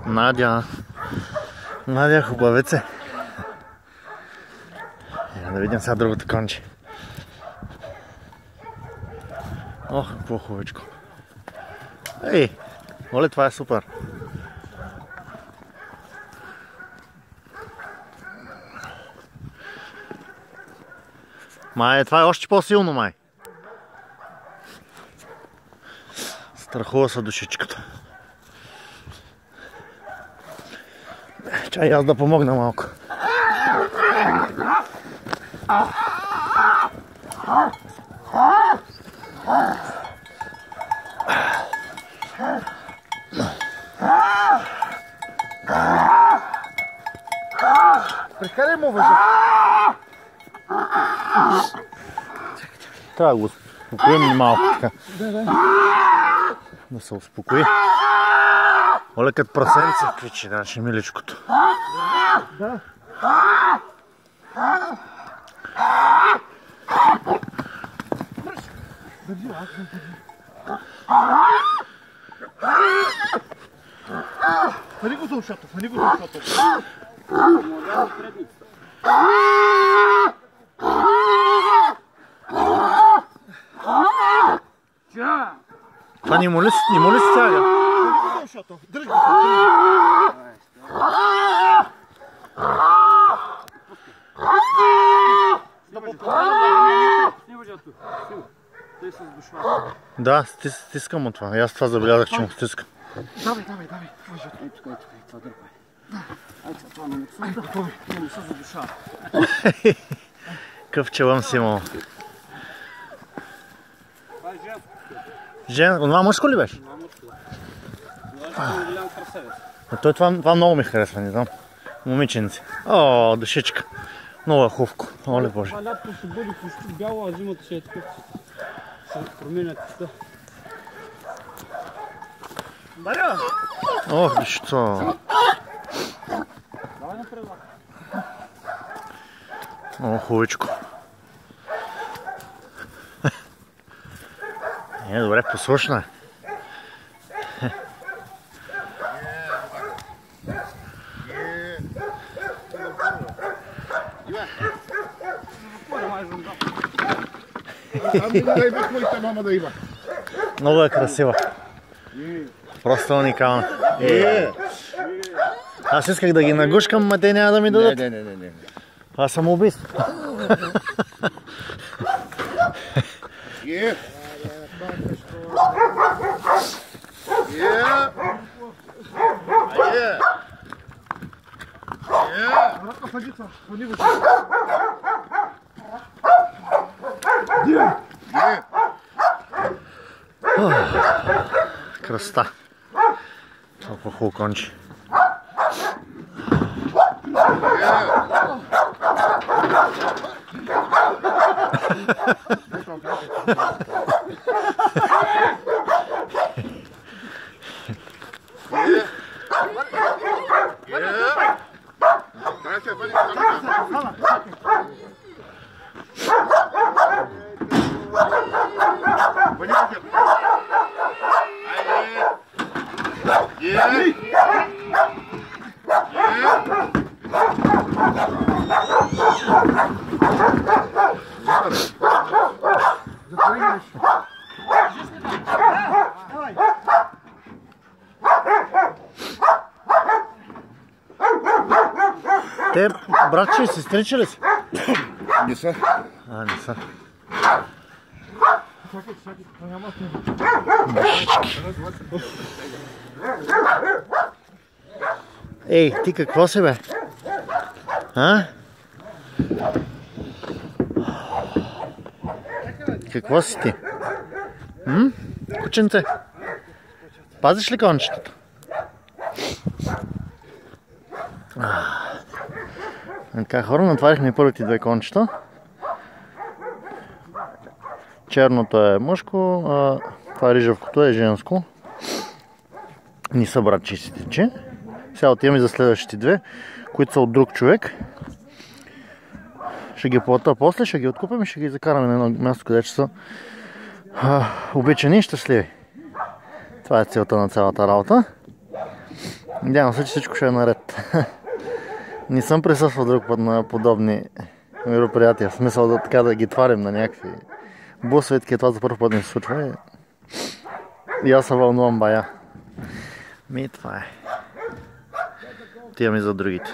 Надя. Надя, хубавеце. Да видим сега другото конче. Ох, какво хубавичко. Ей, оле, това е супер. Май, това е още по-силно, май. Страхува се душичката. Чай аз да помогна малко. Прекарай му въжа. Трябва да го успокоим малко така. Да се успокои. Оле, като прасенце кричи, наше миличкото. Да. Хвани го за ушата, хвани го за ушата. Това не му ли се тяга? Дръж го. Да, стискам от това. Аз това забелязах, че му стискам. Давай. Това не се задушава. Къв челъм си имал. Жен, това мъжко ли беше? Това много ми харесва, не знам. Момиченци. О, душичка. Много е хубаво. Оле боже. Това лятото ще бъде почти бяло, а зимата ще е такъв. Се променят тъста. Баря! Ох, душица. Давай напред. Много хубавичко. Добре, послушна е. Много е красива. Просто уникална. Аз исках да ги нагушкам, но те няма да ми дадат. Не. Това съм убийство. Красота. Толкова хубаво конче. Те, братче и сестричи ли си? Не са. Не са. Ей, ти какво си, бе? А? Какво си ти? Кученце? Пазиш ли кончетата? Така, хора, натварихме първите две кончета. Черното е мъжко, а това рижавкото е женско. Не са братче и сестриче. Сега отиваме за следващите две, които са от друг човек. Ще ги плата после, ще ги откупим и ще ги закараме на едно място, където са обичани и щастливи. Това е целта на цялата работа. Надявам се, че всичко ще е наред. Не съм присъствал друг път на подобни мероприятия. В смисъл да така да ги тварим на някакви бусове, това за първ път не се случва. И аз се вълнувам бая. Това е. Отиваме за другите.